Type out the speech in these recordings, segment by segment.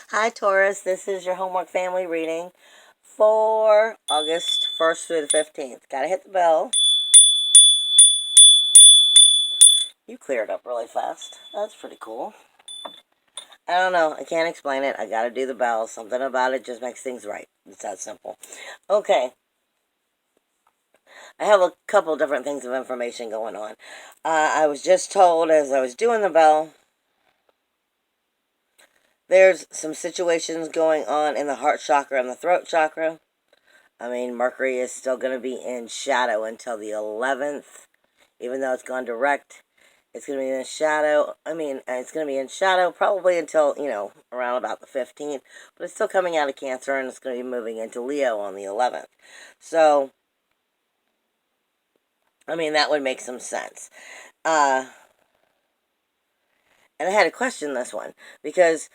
Hi, Taurus. This is your homework family reading for August 1st through the 15th. Gotta hit the bell. You cleared up really fast. That's pretty cool. I don't know. I can't explain it. I gotta do the bell. Something about it just makes things right. It's that simple. Okay. I have a couple different things of information going on. I was just told as I was doing the bell, there's some situations going on in the heart chakra and the throat chakra. I mean, Mercury is still going to be in shadow until the 11th. Even though it's gone direct, it's going to be in shadow. It's going to be in shadow probably until, around about the 15th. But it's still coming out of Cancer, and it's going to be moving into Leo on the 11th. So, that would make some sense. And I had to question this one because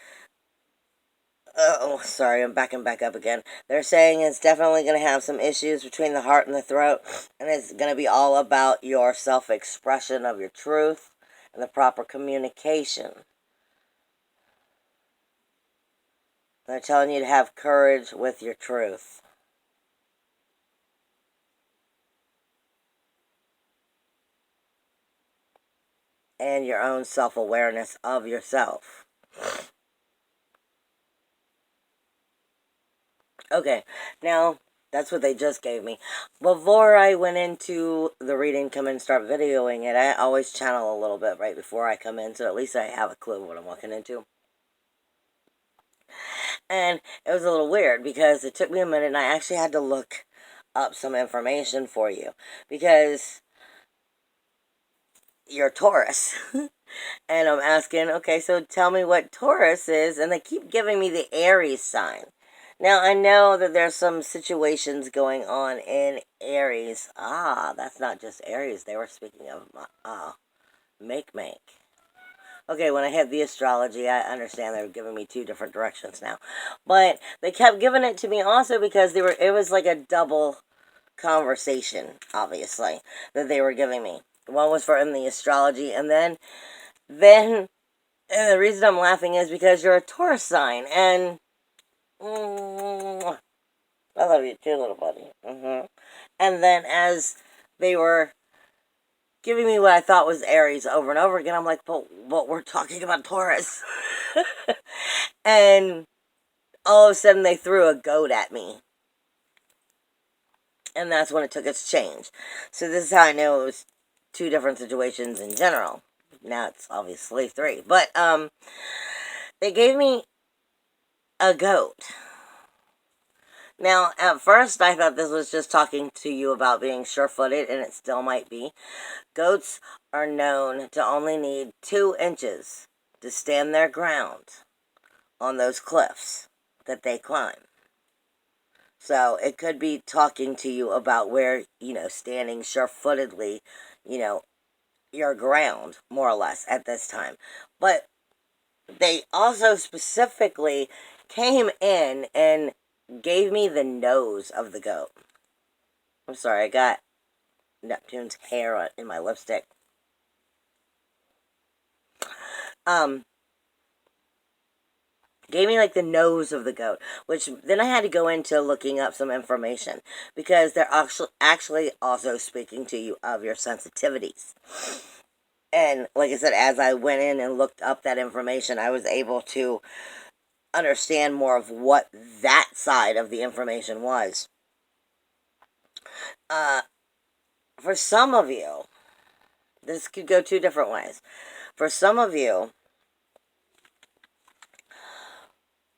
oh, sorry, I'm backing back up again. They're saying it's definitely going to have some issues between the heart and the throat, and it's going to be all about your self-expression of your truth and the proper communication. They're telling you to have courage with your truth. And your own self-awareness of yourself. Okay, now that's what they just gave me. Before I went into the reading, come in and start videoing it, I always channel a little bit right before I come in, so at least I have a clue what I'm walking into. And it was a little weird because it took me a minute and I actually had to look up some information for you because you're Taurus. And I'm asking, okay, so tell me what Taurus is, and they keep giving me the Aries sign. Now, I know that there's some situations going on in Aries. That's not just Aries. They were speaking of make. Okay, when I had the astrology, I understand they were giving me two different directions now. But they kept giving it to me also because it was like a double conversation, obviously, that they were giving me. One was for in the astrology, and then and the reason I'm laughing is because you're a Taurus sign, and I love you too, little buddy. And then as they were giving me what I thought was Aries over and over again, I'm like, but we're talking about Taurus. And all of a sudden they threw a goat at me. And that's when it took its change. So this is how I know it was two different situations in general. Now it's obviously three. But they gave me a goat. Now, at first I thought this was just talking to you about being sure-footed, and it still might be. Goats are known to only need 2 inches to stand their ground on those cliffs that they climb. So it could be talking to you about where, standing sure-footedly, your ground, more or less, at this time. But they also specifically came in and gave me the nose of the goat. I'm sorry, I got Neptune's hair in my lipstick. Gave me like the nose of the goat, which then I had to go into looking up some information because they're actually also speaking to you of your sensitivities. And like I said, as I went in and looked up that information, I was able to understand more of what that side of the information was. For some of you, this could go 2 different ways. For some of you,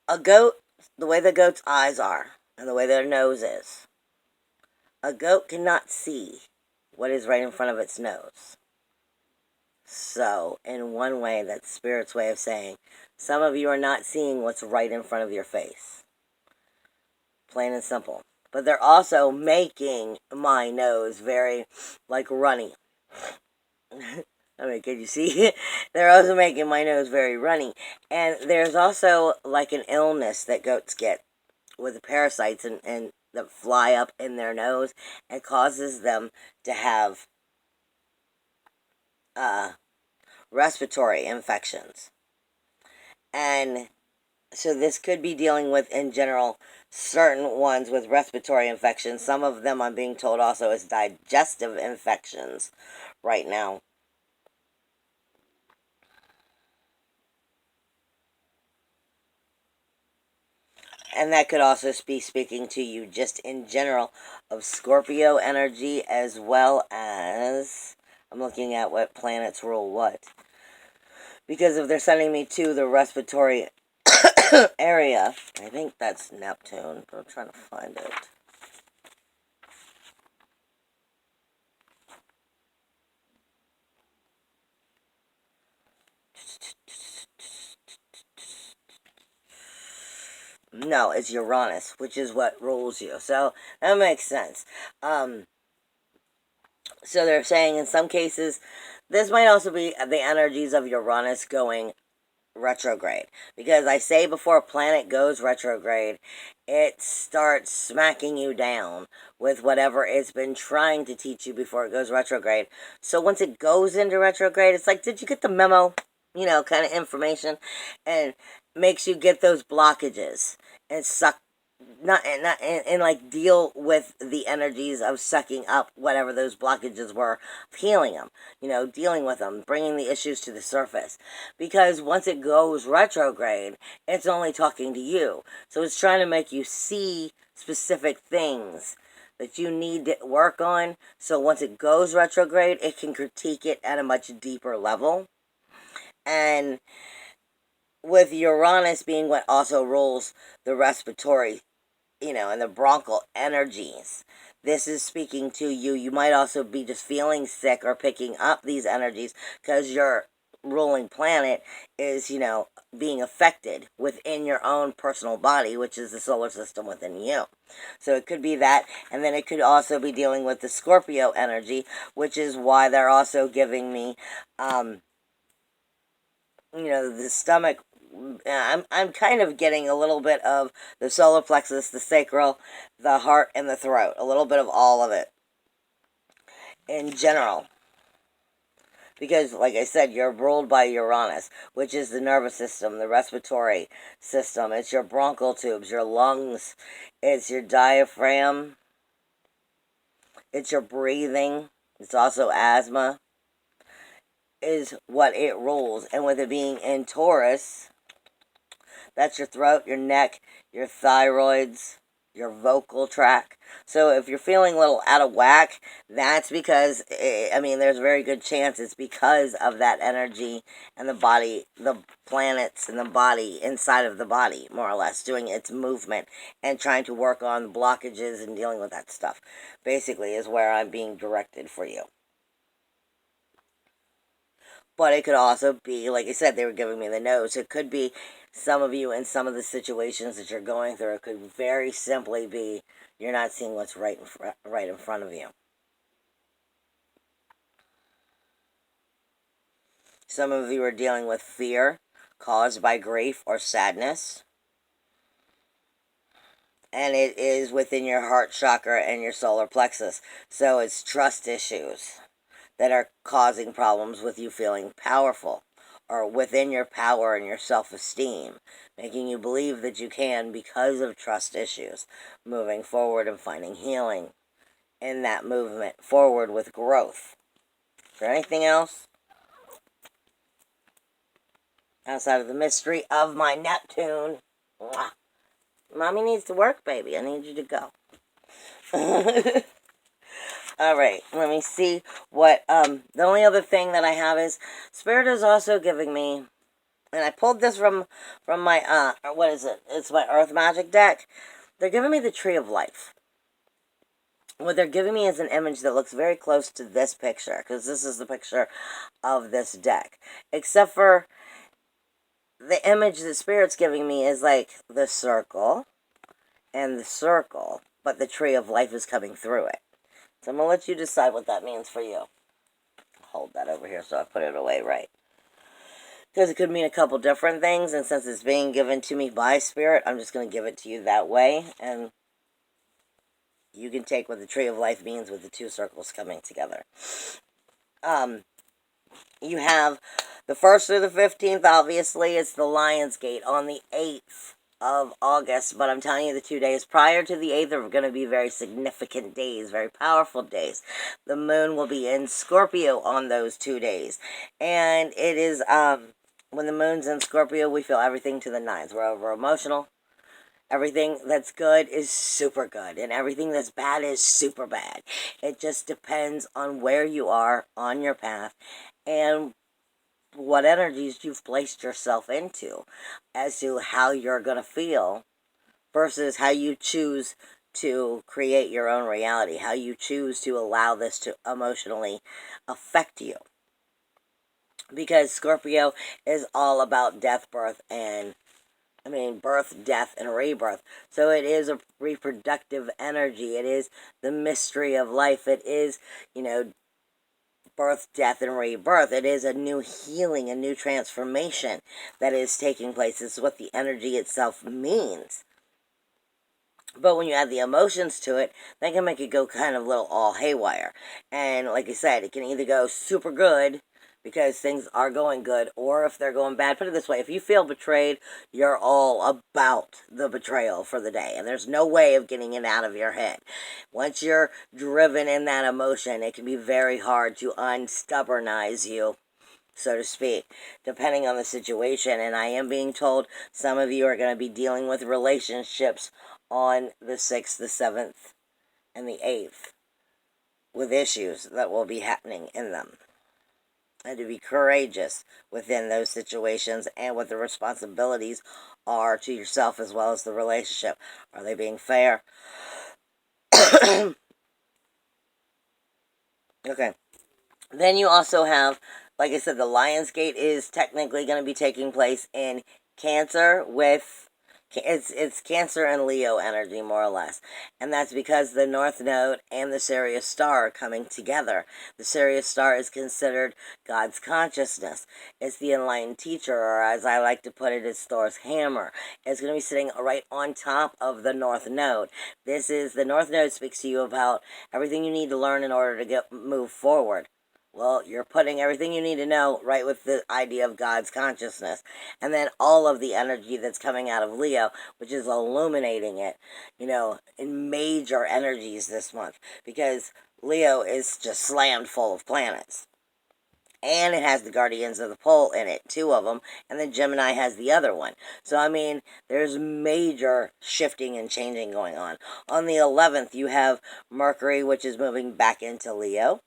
a goat, the way the goat's eyes are and the way their nose is, a goat cannot see what is right in front of its nose. So, in one way, that's Spirit's way of saying, some of you are not seeing what's right in front of your face. Plain and simple. But they're also making my nose very, runny. Can you see? They're also making my nose very runny. And there's also, an illness that goats get with the parasites and that fly up in their nose and causes them to have respiratory infections. And So this could be dealing with, in general, certain ones with respiratory infections. Some of them, I'm being told, also is digestive infections right now. And that could also be speaking to you just in general of Scorpio energy, as well as, I'm looking at what planets rule what. Because if they're sending me to the respiratory area, I think that's Neptune, but I'm trying to find it. No, it's Uranus, which is what rules you. So that makes sense. So they're saying in some cases, this might also be the energies of Uranus going retrograde. Because I say before a planet goes retrograde, it starts smacking you down with whatever it's been trying to teach you before it goes retrograde. So once it goes into retrograde, it's like, did you get the memo? You know, kind of information. And makes you get those blockages and suck and like deal with the energies of sucking up whatever those blockages were, healing them, you know, dealing with them, bringing the issues to the surface. Because once it goes retrograde, it's only talking to you. So it's trying to make you see specific things that you need to work on. So once it goes retrograde, it can critique it at a much deeper level. And with Uranus being what also rules the respiratory, you know, and the bronchial energies. This is speaking to you. You might also be just feeling sick or picking up these energies because your ruling planet is, you know, being affected within your own personal body, which is the solar system within you. So it could be that, and then it could also be dealing with the Scorpio energy, which is why they're also giving me, you know, the stomach. I'm kind of getting a little bit of the solar plexus, the sacral, the heart, and the throat. A little bit of all of it in general. Because, like I said, you're ruled by Uranus, which is the nervous system, the respiratory system. It's your bronchial tubes, your lungs, it's your diaphragm, it's your breathing, it's also asthma, is what it rules. And with it being in Taurus, that's your throat, your neck, your thyroids, your vocal tract. So if you're feeling a little out of whack, that's because, I mean, there's a very good chance it's because of that energy and the body, the planets and the body inside of the body, more or less, doing its movement and trying to work on blockages and dealing with that stuff. Basically, is where I'm being directed for you. But it could also be, like I said, they were giving me the notes. It could be some of you in some of the situations that you're going through. It could very simply be you're not seeing what's right in front of you. Some of you are dealing with fear caused by grief or sadness. And it is within your heart chakra and your solar plexus. So it's trust issues that are causing problems with you feeling powerful or within your power and your self-esteem, making you believe that you can because of trust issues, moving forward and finding healing in that movement forward with growth. Is there anything else outside of the mystery of my Neptune? Mwah. Mommy needs to work, baby. I need you to go. All right, let me see what, the only other thing that I have is, Spirit is also giving me, and I pulled this from my, what is it? It's my Earth Magic deck. They're giving me the Tree of Life. What they're giving me is an image that looks very close to this picture, because this is the picture of this deck. Except for the image that Spirit's giving me is like the circle and the circle, but the Tree of Life is coming through it. So I'm going to let you decide what that means for you. Hold that over here so I put it away right. Because it could mean a couple different things, and since it's being given to me by Spirit, I'm just going to give it to you that way, and you can take what the Tree of Life means with the two circles coming together. You have The 1st through the 15th, obviously, is the Lion's Gate on the 8th of August, but I'm telling you, the 2 days prior to the 8th are going to be very significant days, very powerful days. The moon will be in Scorpio on those 2 days, and it is, when the moon's in Scorpio, we feel everything to the nines. We're over emotional. Everything that's good is super good, and everything that's bad is super bad. It just depends on where you are on your path and what energies you've placed yourself into as to how you're going to feel versus how you choose to create your own reality, how you choose to allow this to emotionally affect you. Because Scorpio is all about death, birth, birth, death, and rebirth. So it is a reproductive energy. It is the mystery of life. It is, birth, death, and rebirth. It is a new healing, a new transformation that is taking place. This is what the energy itself means. But when you add the emotions to it, that can make it go kind of little all haywire. And like I said, it can either go super good because things are going good, or if they're going bad, put it this way, if you feel betrayed, you're all about the betrayal for the day, and there's no way of getting it out of your head. Once you're driven in that emotion, it can be very hard to unstubbornize you, so to speak, depending on the situation. And I am being told some of you are going to be dealing with relationships on the 6th, the 7th, and the 8th with issues that will be happening in them. And to be courageous within those situations and what the responsibilities are to yourself as well as the relationship. Are they being fair? Okay. Then you also have, like I said, the Lion's Gate is technically going to be taking place in Cancer with, it's Cancer and Leo energy, more or less. And that's because the North Node and the Sirius Star are coming together. The Sirius Star is considered God's consciousness. It's the enlightened teacher, or as I like to put it, it's Thor's hammer. It's going to be sitting right on top of the North Node. The North Node speaks to you about everything you need to learn in order to move forward. Well, you're putting everything you need to know right with the idea of God's consciousness. And then all of the energy that's coming out of Leo, which is illuminating it, in major energies this month. Because Leo is just slammed full of planets. And it has the Guardians of the Pole in it, 2 of them. And then Gemini has the other one. So, there's major shifting and changing going on. On the 11th, you have Mercury, which is moving back into Leo.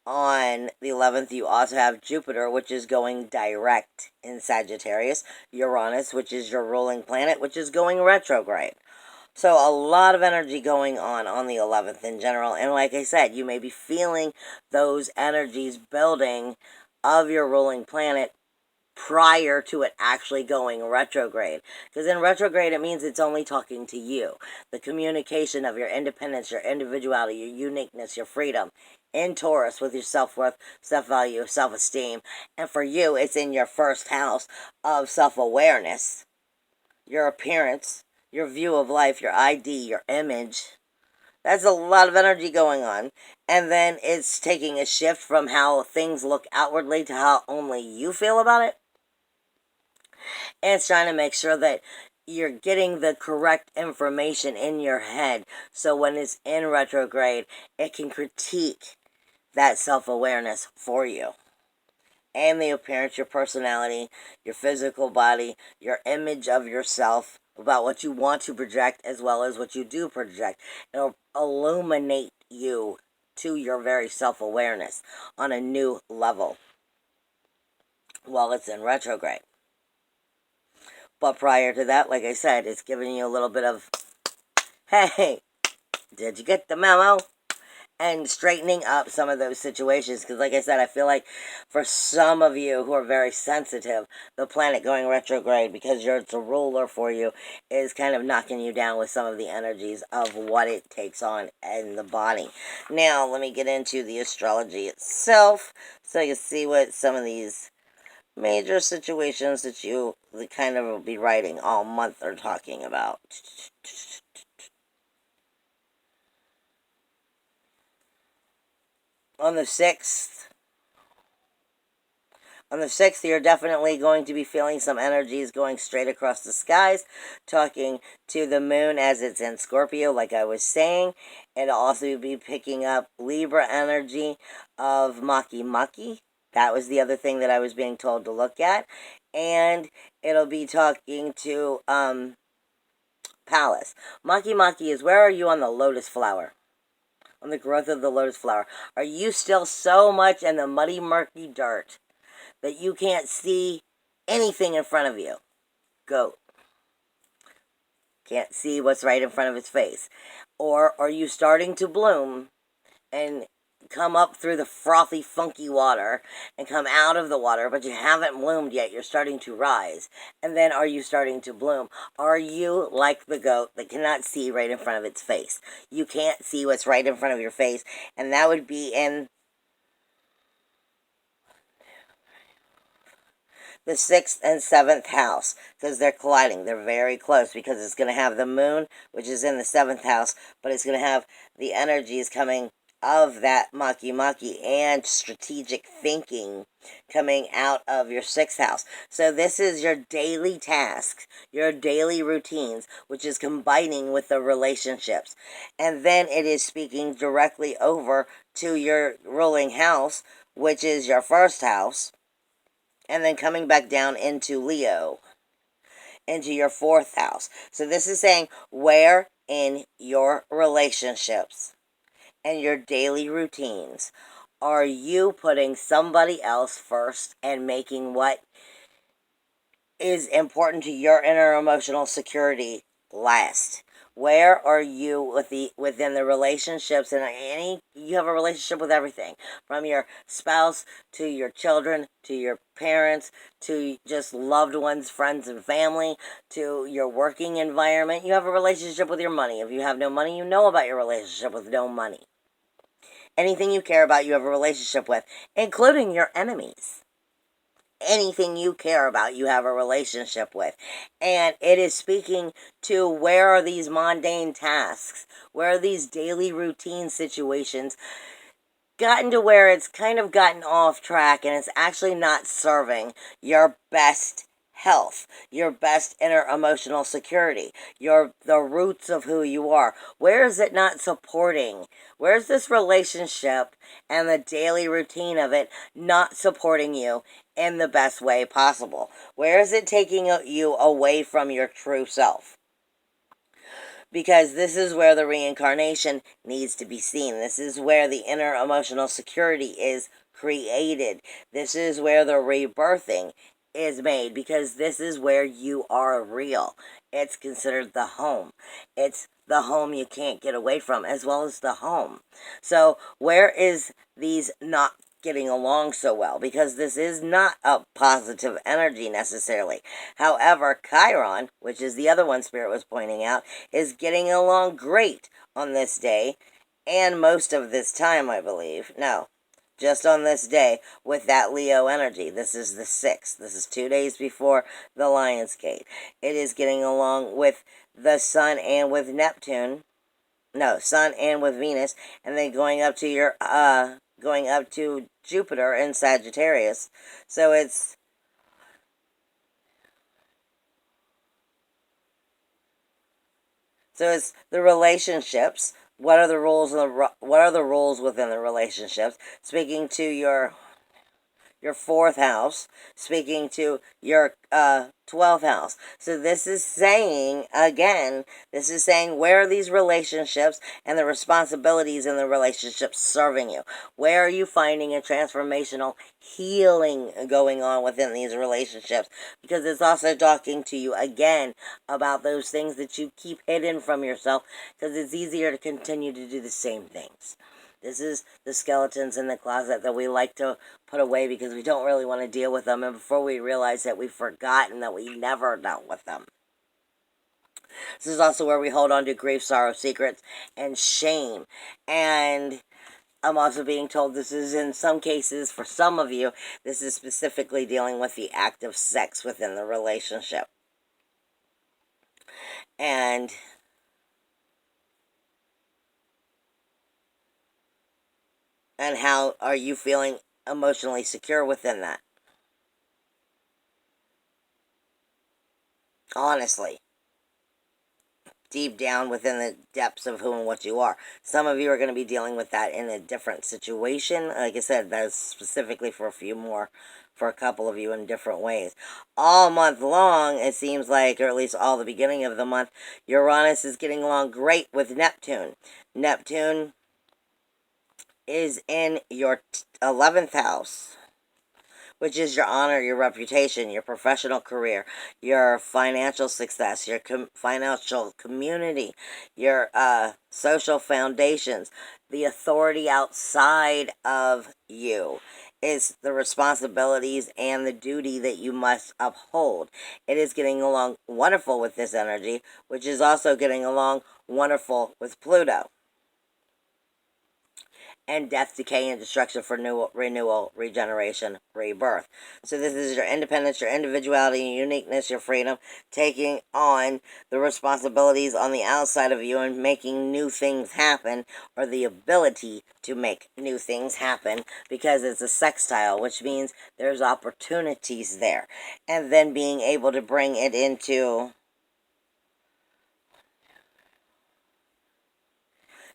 On the 11th, you also have Jupiter, which is going direct in Sagittarius. Uranus, which is your ruling planet, which is going retrograde. So a lot of energy going on the 11th in general. And like I said, you may be feeling those energies building of your ruling planet prior to it actually going retrograde. Because in retrograde, it means it's only talking to you. The communication of your independence, your individuality, your uniqueness, your freedom. In Taurus with your self-worth, self-value, self-esteem. And for you, it's in your first house of self-awareness. Your appearance, your view of life, your ID, your image. That's a lot of energy going on. And then it's taking a shift from how things look outwardly to how only you feel about it. And it's trying to make sure that you're getting the correct information in your head. So when it's in retrograde, it can critique that self-awareness for you. And the appearance, your personality, your physical body, your image of yourself, about what you want to project as well as what you do project. It'll illuminate you to your very self-awareness on a new level while it's in retrograde. But prior to that, like I said, it's giving you a little bit of, hey, did you get the memo? And straightening up some of those situations. Because like I said, I feel like for some of you who are very sensitive, the planet going retrograde, because it's a ruler for you, is kind of knocking you down with some of the energies of what it takes on in the body. Now, let me get into the astrology itself, so you can see what some of these major situations that you kind of will be writing all month are talking about. On the 6th On the 6th, you're definitely going to be feeling some energies going straight across the skies, talking to the moon as it's in Scorpio, like I was saying. It'll also be picking up Libra energy of Maki Maki. That was the other thing that I was being told to look at. And it'll be talking to Palace. Maki Maki is, where are you on the lotus flower? On the growth of the lotus flower. Are you still so much in the muddy, murky dirt that you can't see anything in front of you? Goat. Can't see what's right in front of its face. Or are you starting to bloom and come up through the frothy, funky water and come out of the water, but you haven't bloomed yet? You're starting to rise. And then are you starting to bloom? Are you like the goat that cannot see right in front of its face? You can't see what's right in front of your face, and that would be in the 6th and 7th house, because they're colliding. They're very close, because it's going to have the moon, which is in the 7th house, but it's going to have the energies coming of that Maki Maki and strategic thinking coming out of your 6th house. So this is your daily tasks, your daily routines, which is combining with the relationships. And then it is speaking directly over to your ruling house, which is your 1st house, and then coming back down into Leo, into your 4th house. So this is saying, where in your relationships and your daily routines are you putting somebody else first and making what is important to your inner emotional security last? Where are you within the relationships? And you have a relationship with everything, from your spouse to your children to your parents to just loved ones, friends, and family, to your working environment. You have a relationship with your money. If you have no money, you know about your relationship with no money. Anything you care about, you have a relationship with, including your enemies. Anything you care about, you have a relationship with. And it is speaking to, where are these mundane tasks? Where are these daily routine situations gotten to where it's kind of gotten off track and it's actually not serving your best health, your best inner emotional security, the roots of who you are? Where is it not supporting? Where's this relationship and the daily routine of it not supporting you in the best way possible? Where is it taking you away from your true self? Because this is where the reincarnation needs to be seen. This is where the inner emotional security is created. This is where the rebirthing is made, because this is where you are real. It's considered the home. It's the home you can't get away from, as well as the home. So where is these not getting along so well? Because this is not a positive energy necessarily. However, Chiron, which is the other one Spirit was pointing out, is getting along great on this day and most of this time, I believe. No, just on this day with that Leo energy. This is the 6th. This is 2 days before the Lion's Gate. It is getting along with the Sun and with Neptune. No, Sun and with Venus, and then going up to Jupiter in Sagittarius. So it's the relationships. What are the rules? What are the rules within the relationships? Speaking to your 4th house, speaking to your 12th house. So this is saying, again, this is saying, where are these relationships and the responsibilities in the relationships serving you? Where are you finding a transformational healing going on within these relationships? Because it's also talking to you, again, about those things that you keep hidden from yourself, because it's easier to continue to do the same things. This is the skeletons in the closet that we like to put away because we don't really want to deal with them, and before we realize that we've forgotten that we never dealt with them. This is also where we hold on to grief, sorrow, secrets, and shame. And I'm also being told this is, in some cases, for some of you, this is specifically dealing with the act of sex within the relationship. And how are you feeling emotionally secure within that? honestly. Deep down within the depths of who and what you are. Some of you are going to be dealing with that in a different situation. Like I said, that's specifically for a couple of you in different ways. All month long, it seems like, or at least all the beginning of the month, Uranus is getting along great with Neptune. Neptune is in your 11th house, which is your honor, your reputation, your professional career, your financial success, your financial community, your social foundations, the authority outside of you is the responsibilities and the duty that you must uphold. It is getting along wonderful with this energy, which is also getting along wonderful with Pluto. And death, decay, and destruction for renewal, regeneration, rebirth. So this is your independence, your individuality, your uniqueness, your freedom, taking on the responsibilities on the outside of you and making new things happen, or the ability to make new things happen, because it's a sextile, which means there's opportunities there. And then being able to bring it into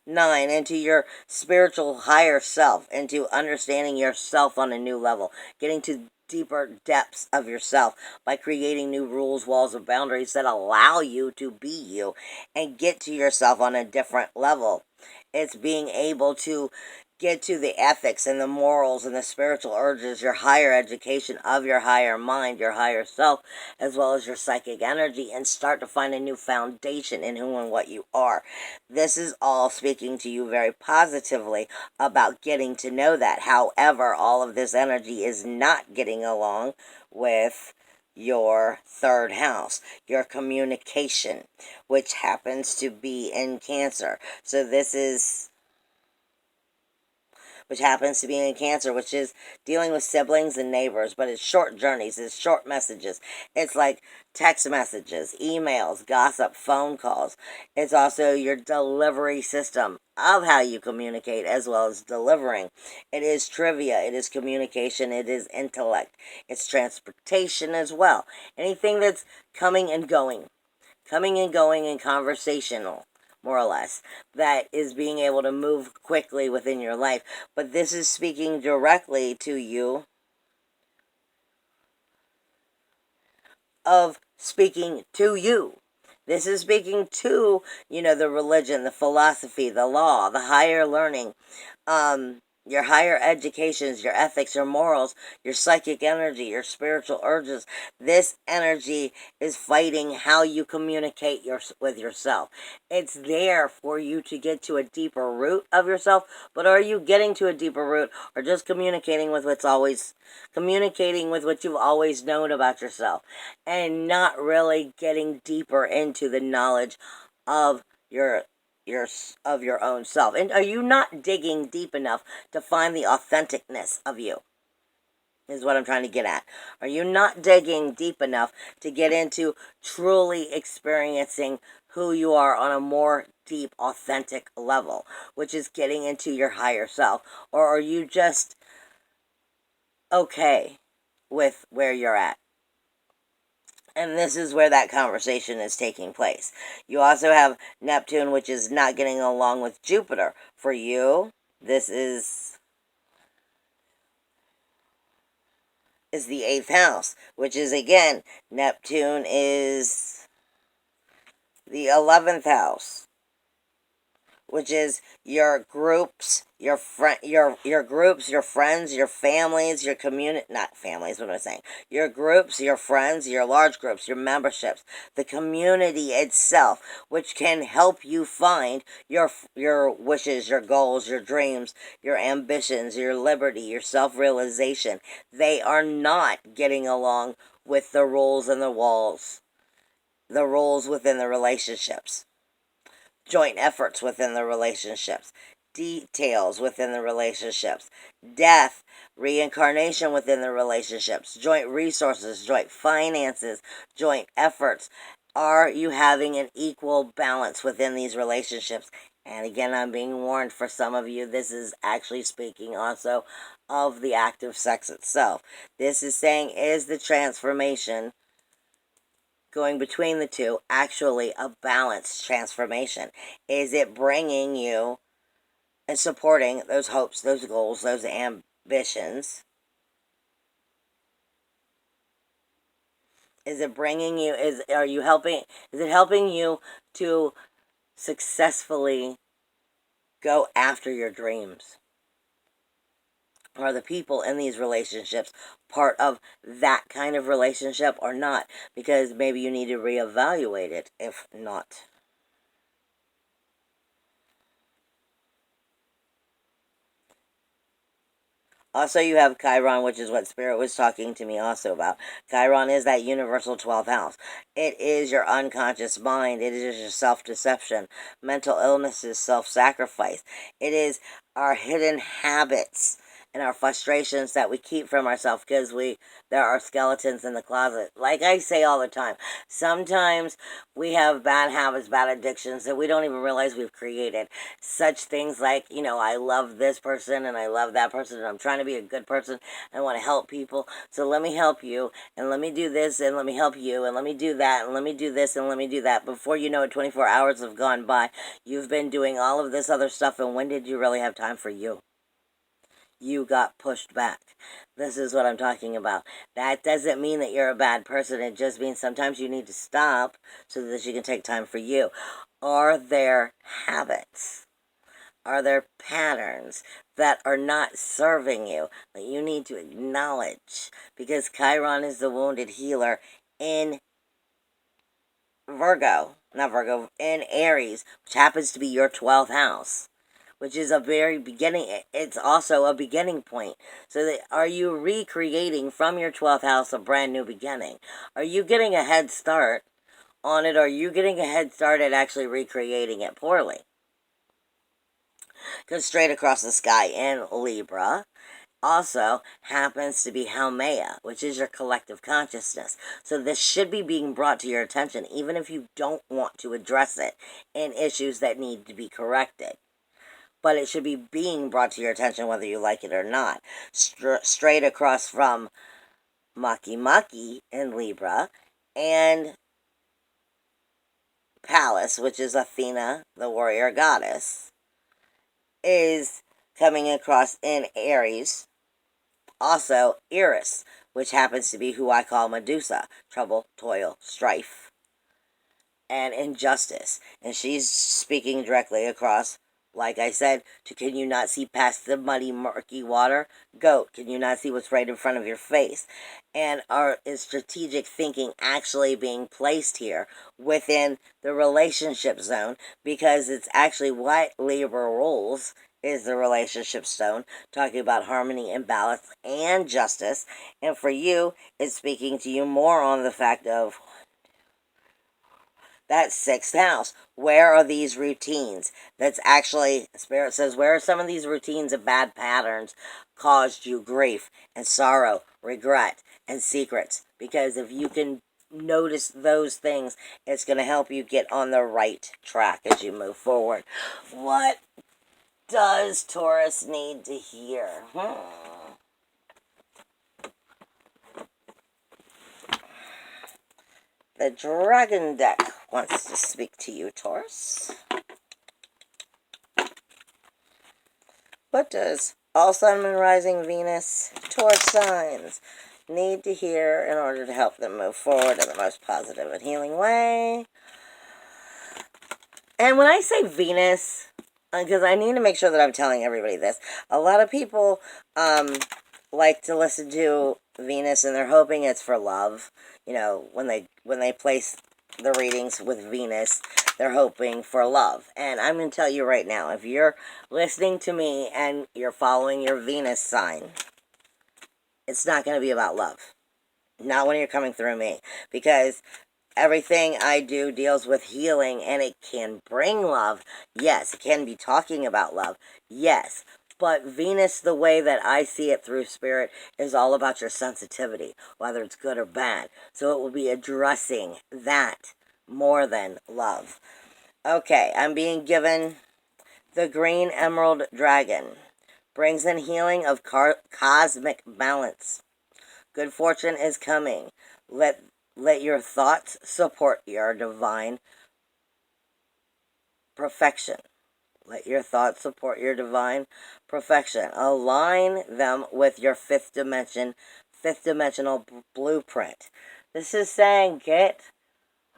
9, into your spiritual higher self, into understanding yourself on a new level, getting to deeper depths of yourself by creating new rules, walls, and boundaries that allow you to be you and get to yourself on a different level. It's being able to get to the ethics and the morals and the spiritual urges, your higher education of your higher mind, your higher self, as well as your psychic energy, and start to find a new foundation in who and what you are. This is all speaking to you very positively about getting to know that. However, all of this energy is not getting along with your 3rd house, your communication, which happens to be in Cancer. So this is, which happens to be in Cancer, which is dealing with siblings and neighbors, but it's short journeys, it's short messages. It's like text messages, emails, gossip, phone calls. It's also your delivery system of how you communicate, as well as delivering. It is trivia, it is communication, it is intellect, it's transportation as well. Anything that's coming and going and conversational, more or less, that is being able to move quickly within your life. But this is speaking directly to you of speaking to you. This is speaking to, the religion, the philosophy, the law, the higher learning, your higher educations, your ethics, your morals, your psychic energy, your spiritual urges. This energy is fighting how you communicate with yourself. It's there for you to get to a deeper root of yourself, but are you getting to a deeper root, or just communicating with what you've always known about yourself, and not really getting deeper into the knowledge of your own self? And are you not digging deep enough to find the authenticness of you, is what I'm trying to get at. Are you not digging deep enough to get into truly experiencing who you are on a more deep, authentic level, which is getting into your higher self? Or are you just okay with where you're at? And this is where that conversation is taking place. You also have Neptune, which is not getting along with Jupiter. For you, this is the 8th house, which is, again, Neptune is the 11th house, which is your groups, your groups, your friends, your families, your community, not families, what am I saying? Your groups, your friends, your large groups, your memberships, the community itself, which can help you find your wishes, your goals, your dreams, your ambitions, your liberty, your self-realization. They are not getting along with the rules and the walls, the rules within the relationships, joint efforts within the relationships, details within the relationships, death, reincarnation within the relationships, joint resources, joint finances, joint efforts. Are you having an equal balance within these relationships? And again, I'm being warned, for some of you, this is actually speaking also of the act of sex itself. This is saying, is the transformation going between the two actually a balanced transformation? Is it bringing you and supporting those hopes, those goals, those ambitions? Is it bringing you, is it helping you to successfully go after your dreams? Are the people in these relationships part of that kind of relationship or not? Because maybe you need to reevaluate it if not. Also, you have Chiron, which is what Spirit was talking to me also about. Chiron is that universal 12th house. It is your unconscious mind. It is your self-deception, mental illnesses, self-sacrifice. It is our hidden habits and our frustrations that we keep from ourselves because there are skeletons in the closet. Like I say all the time, sometimes we have bad habits, bad addictions that we don't even realize we've created. Such things like, I love this person and I love that person and I'm trying to be a good person and I want to help people. So let me help you and let me do this and let me help you and let me do that and let me do this and let me do that. Before you know it, 24 hours have gone by. You've been doing all of this other stuff, and when did you really have time for you? You got pushed back. This is what I'm talking about. That doesn't mean that you're a bad person. It just means sometimes you need to stop so that you can take time for you. Are there habits? Are there patterns that are not serving you that you need to acknowledge? Because Chiron is the wounded healer in in Aries, which happens to be your 12th house, which is a very beginning. It's also a beginning point. So are you recreating from your 12th house a brand new beginning? Are you getting a head start on it, or are you getting a head start at actually recreating it poorly? Because straight across the sky in Libra also happens to be Haumea, which is your collective consciousness. So this should be being brought to your attention, even if you don't want to address it in issues that need to be corrected. But it should be being brought to your attention whether you like it or not. Straight across from Maki Maki in Libra and Pallas, which is Athena, the warrior goddess, is coming across in Aries. Also, Eris, which happens to be who I call Medusa, trouble, toil, strife, and injustice. And she's speaking directly across, like I said, to can you not see past the muddy, murky water? Goat, can you not see what's right in front of your face? And is strategic thinking actually being placed here within the relationship zone? Because it's actually what Libra rules is the relationship stone, talking about harmony and balance and justice. And for you, it's speaking to you more on the fact of that 6th house. Where are these routines? That's actually, Spirit says, where are some of these routines of bad patterns caused you grief and sorrow, regret, and secrets? Because if you can notice those things, it's going to help you get on the right track as you move forward. What does Taurus need to hear? The Dragon deck wants to speak to you, Taurus. What does all Sun, Moon, Rising, Venus, Taurus signs need to hear in order to help them move forward in the most positive and healing way? And when I say Venus, because I need to make sure that I'm telling everybody this, a lot of people like to listen to Venus and they're hoping it's for love. When they place the readings with Venus, they're hoping for love. And I'm going to tell you right now, if you're listening to me and you're following your Venus sign, it's not going to be about love. Not when you're coming through me. Because everything I do deals with healing, and it can bring love. Yes, it can be talking about love. Yes. But Venus, the way that I see it through Spirit, is all about your sensitivity, whether it's good or bad. So it will be addressing that more than love. Okay, I'm being given the Green Emerald Dragon. Brings in healing of cosmic balance. Good fortune is coming. Let Let your thoughts support your divine perfection. Let your thoughts support your divine perfection. Align them with your fifth dimensional blueprint. This is saying get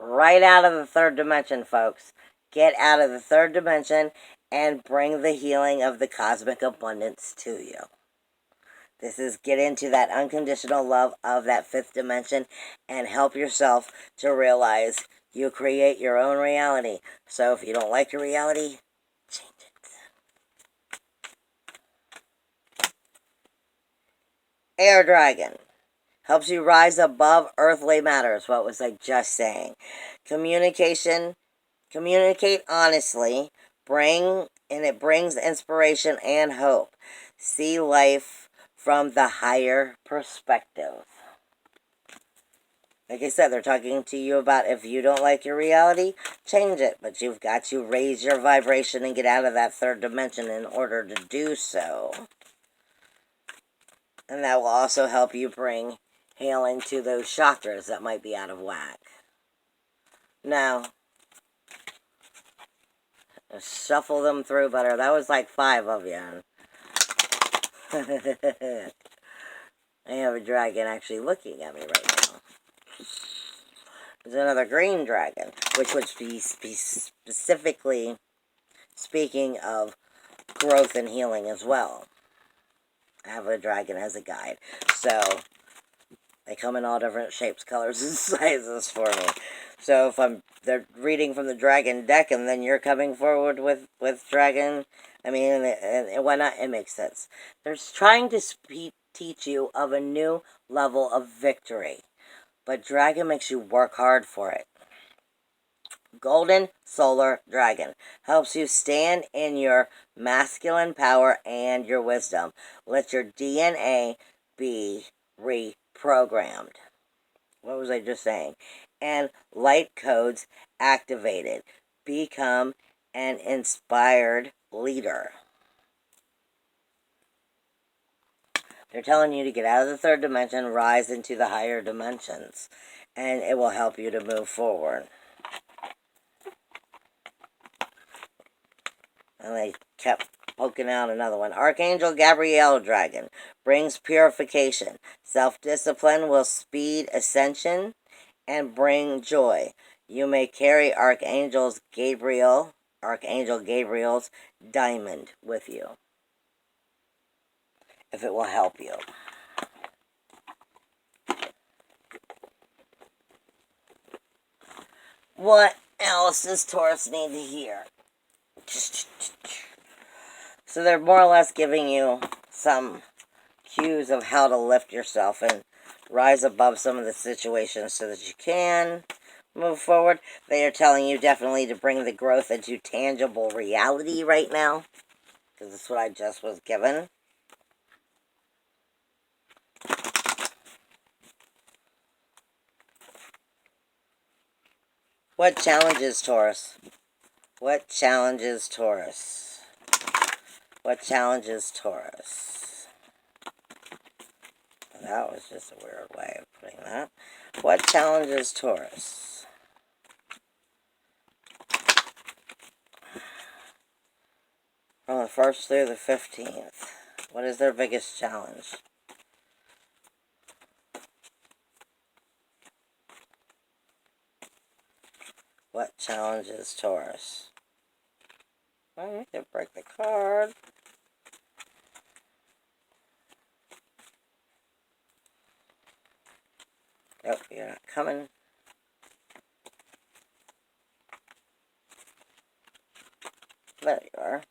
right out of the third dimension, folks. Get out of the third dimension and bring the healing of the cosmic abundance to you. This is get into that unconditional love of that fifth dimension and help yourself to realize you create your own reality. So if you don't like your reality, change it. Air Dragon helps you rise above earthly matters. What was I just saying? Communication. Communicate honestly. It brings inspiration and hope. See life from the higher perspective. Like I said, they're talking to you about if you don't like your reality, change it. But you've got to raise your vibration and get out of that third dimension in order to do so. And that will also help you bring healing to those chakras that might be out of whack. Now, shuffle them through better. That was like 5 of you. I have a dragon actually looking at me right now. There's another green dragon, which would be specifically speaking of growth and healing as well. I have a dragon as a guide. So, they come in all different shapes, colors, and sizes for me. So if they're reading from the dragon deck and then you're coming forward with dragon, I mean, and why not? It makes sense. They're trying to teach you of a new level of victory. But dragon makes you work hard for it. Golden Solar Dragon helps you stand in your masculine power and your wisdom. Let your DNA be reprogrammed. What was I just saying? And light codes activated. Become an inspired leader. They're telling you to get out of the third dimension, rise into the higher dimensions, and it will help you to move forward. And they kept poking out another one. Archangel Gabriel Dragon brings purification. Self-discipline will speed ascension and bring joy. You may carry Archangel Gabriel's diamond with you, if it will help you. What else does Taurus need to hear? So they're more or less giving you some cues of how to lift yourself and rise above some of the situations so that you can move forward. They are telling you definitely to bring the growth into tangible reality right now, because that's what I just was given. What challenges Taurus? What challenges Taurus? What challenges Taurus? That was just a weird way of putting that. What challenges Taurus? From the 1st through the 15th. What is their biggest challenge? What challenges Taurus? Well, we can break the card. Nope, you're not coming. There you are.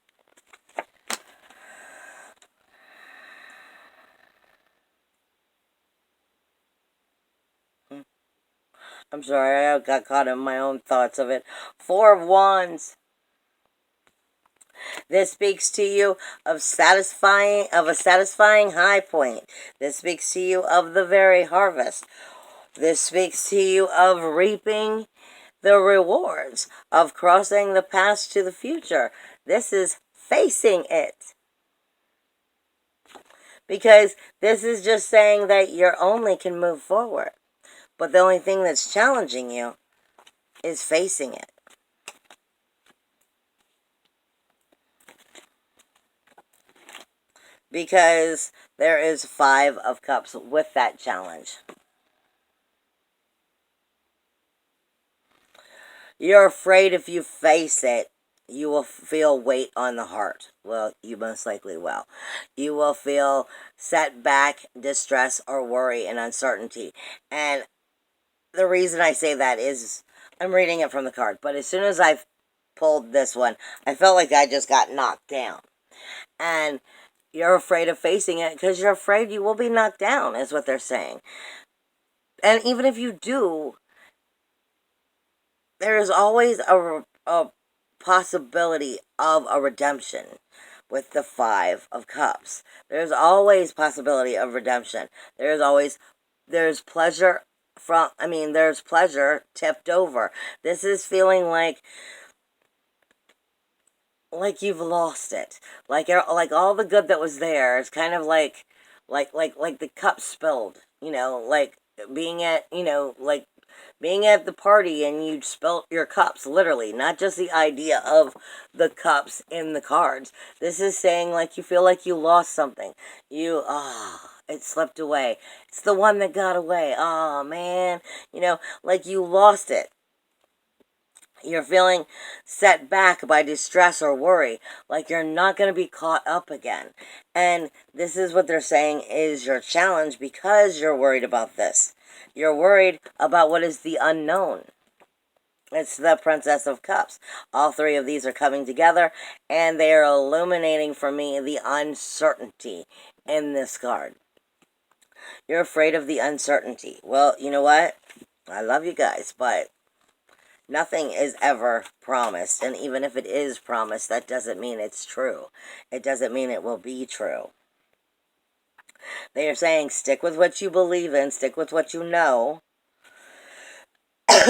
I'm sorry, I got caught in my own thoughts of it. 4 of Wands. This speaks to you of a satisfying high point. This speaks to you of the very harvest. This speaks to you of reaping the rewards, of crossing the past to the future. This is facing it. Because this is just saying that you only can move forward. But the only thing that's challenging you is facing it. Because there is 5 of Cups with that challenge. You're afraid if you face it, you will feel weight on the heart. Well, you most likely will. You will feel setback, distress, or worry and uncertainty. And the reason I say that is I'm reading it from the card, but as soon as I pulled this one, I felt like I just got knocked down. And you're afraid of facing it because you're afraid you will be knocked down, is what they're saying. And even if you do, there is always a possibility of a redemption with the 5 of Cups. There's always possibility of redemption. There's pleasure there's pleasure tipped over. This is feeling like you've lost it. Like all the good that was there is kind of like the cup spilled, like being at, being at the party and you spilt your cups, literally, not just the idea of the cups in the cards. This is saying like you feel like you lost something. It slipped away. It's the one that got away. Oh, man. Like you lost it. You're feeling set back by distress or worry, like you're not going to be caught up again. And this is what they're saying is your challenge because you're worried about this. You're worried about what is the unknown. It's the Princess of Cups. All 3 of these are coming together, and they are illuminating for me the uncertainty in this card. You're afraid of the uncertainty. Well, you know what? I love you guys, but nothing is ever promised, and even if it is promised, that doesn't mean it's true. It doesn't mean it will be true. They are saying stick with what you believe in, stick with what you know,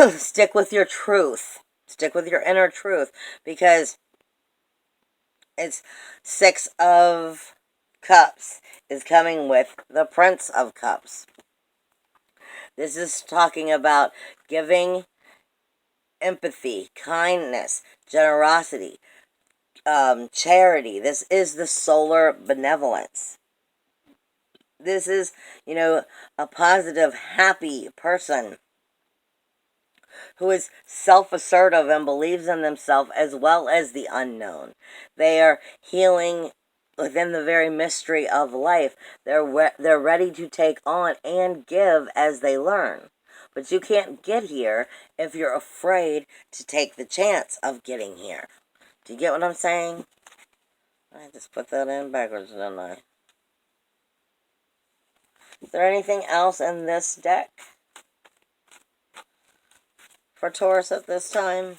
stick with your truth, stick with your inner truth, because it's 6 of Cups is coming with the Prince of Cups. This is talking about giving empathy, kindness, generosity, charity. This is the solar benevolence. This is, a positive, happy person who is self-assertive and believes in themselves as well as the unknown. They are healing within the very mystery of life. They're ready to take on and give as they learn. But you can't get here if you're afraid to take the chance of getting here. Do you get what I'm saying? I just put that in backwards, didn't I? Is there anything else in this deck for Taurus at this time?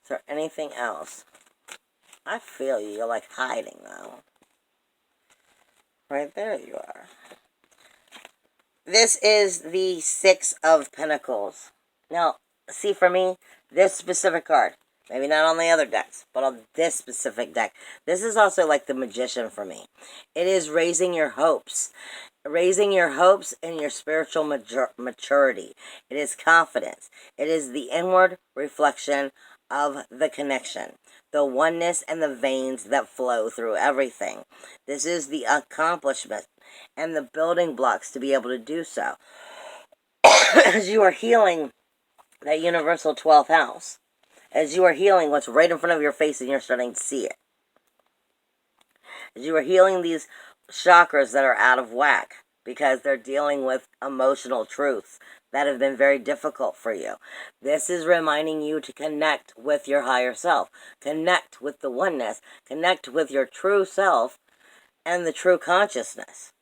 Is there anything else? I feel you. You're like hiding though. Right there you are. This is the 6 of Pentacles. Now, see, for me, this specific card, maybe not on the other decks, but on this specific deck, this is also like the Magician for me. It is raising your hopes. Raising your hopes in your spiritual maturity. It is confidence. It is the inward reflection of the connection, the oneness and the veins that flow through everything. This is the accomplishment and the building blocks to be able to do so. As you are healing that universal 12th house, as you are healing what's right in front of your face and you're starting to see it, as you are healing these chakras that are out of whack because they're dealing with emotional truths that have been very difficult for you. This is reminding you to connect with your higher self, connect with the oneness, connect with your true self and the true consciousness.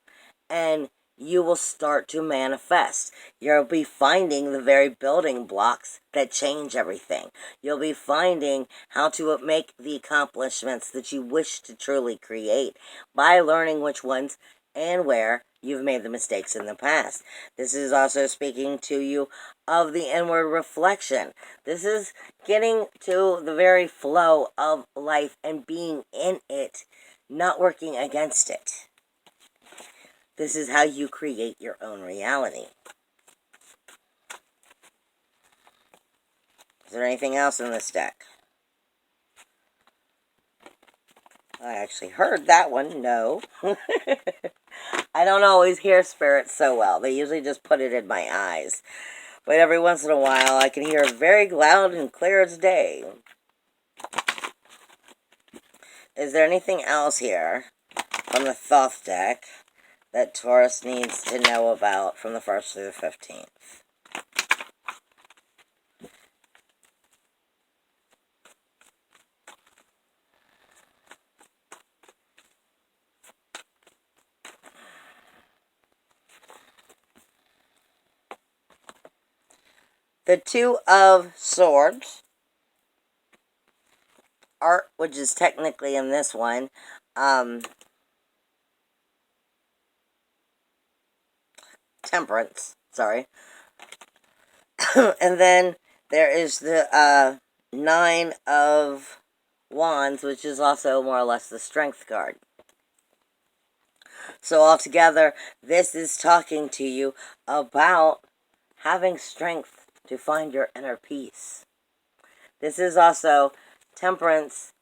And you will start to manifest. You'll be finding the very building blocks that change everything. You'll be finding how to make the accomplishments that you wish to truly create by learning which ones and where you've made the mistakes in the past. This is also speaking to you of the inward reflection. This is getting to the very flow of life and being in it not working against it. This is how you create your own reality. Is there anything else in this deck? I actually heard that one. No. I don't always hear spirits so well. They usually just put it in my eyes. But every once in a while, I can hear it very loud and clear as day. Is there anything else here from the Thoth deck that Taurus needs to know about from the 1st through the 15th? The Two of Swords, art, which is technically in this one, temperance, sorry. And then there is the Nine of Wands, which is also more or less the strength card. So altogether, this is talking to you about having strength to find your inner peace. This is also temperance,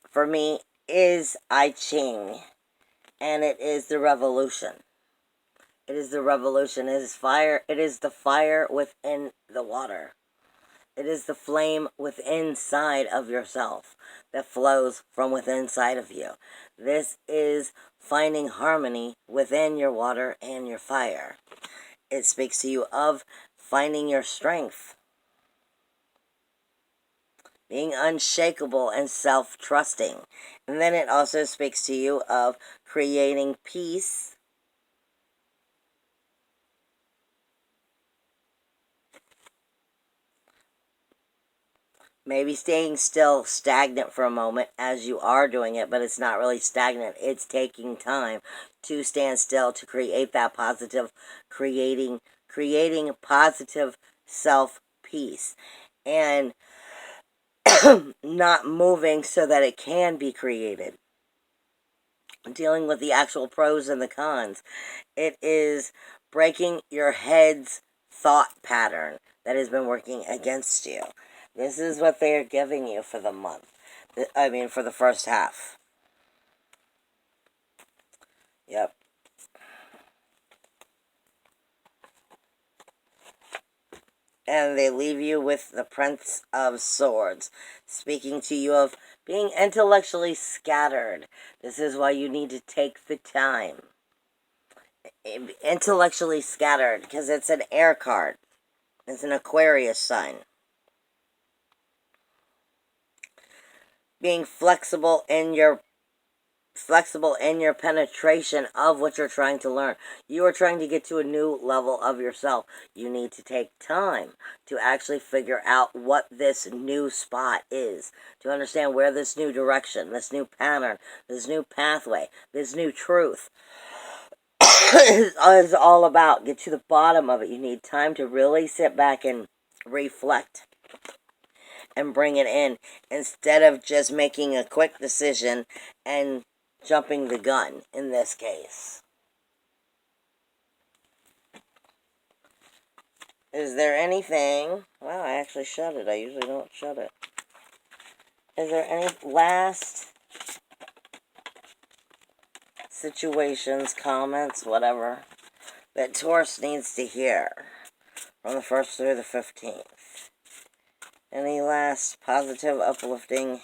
for me, is I Ching, and it is the revolution. It is the revolution. It is fire. It is the fire within the water. It is the flame within inside of yourself that flows from within inside of you. This is finding harmony within your water and your fire. It speaks to you of finding your strength, being unshakable and self-trusting. And then it also speaks to you of creating peace, maybe staying still, stagnant for a moment as you are doing it, but it's not really stagnant. It's taking time to stand still, to create that positive, creating positive self-peace. And not moving so that it can be created. Dealing with the actual pros and the cons. It is breaking your head's thought pattern that has been working against you. This is what they are giving you for the month. I mean, for the first half. Yep. And they leave you with the Prince of Swords, speaking to you of being intellectually scattered. This is why you need to take the time. Intellectually scattered, because it's an air card. It's an Aquarius sign. Being flexible in your penetration of what you're trying to learn. You are trying to get to a new level of yourself. You need to take time to actually figure out what this new spot is, to understand where this new direction, this new pattern, this new pathway, this new truth is all about. Get to the bottom of it. You need time to really sit back and reflect and bring it in, instead of just making a quick decision and jumping the gun in this case. Is there anything... Wow, I actually shut it. I usually don't shut it. Is there any last situations, comments, whatever, that Taurus needs to hear from the 1st through the 15th? Any last positive, uplifting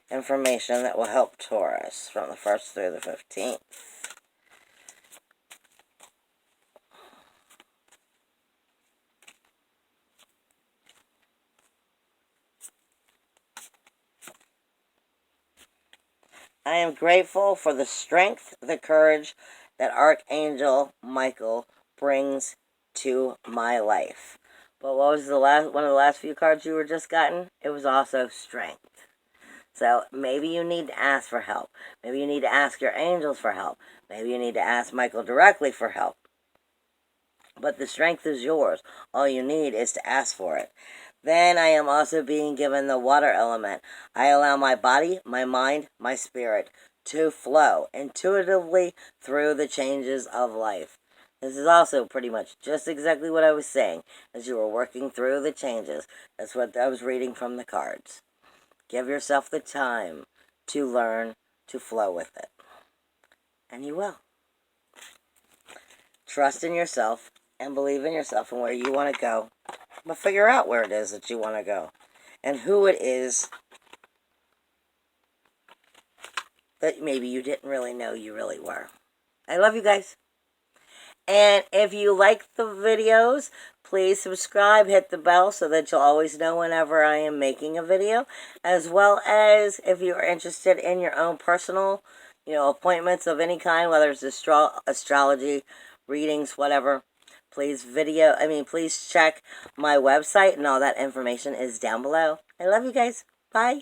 information that will help Taurus from the 1st through the 15th? I am grateful for the strength, the courage that Archangel Michael brings to my life. But what was one of the last few cards you were just gotten? It was also strength. So maybe you need to ask for help. Maybe you need to ask your angels for help. Maybe you need to ask Michael directly for help. But the strength is yours. All you need is to ask for it. Then I am also being given the water element. I allow my body, my mind, my spirit to flow intuitively through the changes of life. This is also pretty much just exactly what I was saying as you were working through the changes. That's what I was reading from the cards. Give yourself the time to learn to flow with it. And you will. Trust in yourself and believe in yourself and where you want to go. But figure out where it is that you want to go and who it is that maybe you didn't really know you really were. I love you guys. And if you like the videos, please subscribe, hit the bell so that you'll always know whenever I am making a video. As well as if you are interested in your own personal, appointments of any kind, whether it's astrology, readings, whatever. Please check my website, and all that information is down below. I love you guys. Bye.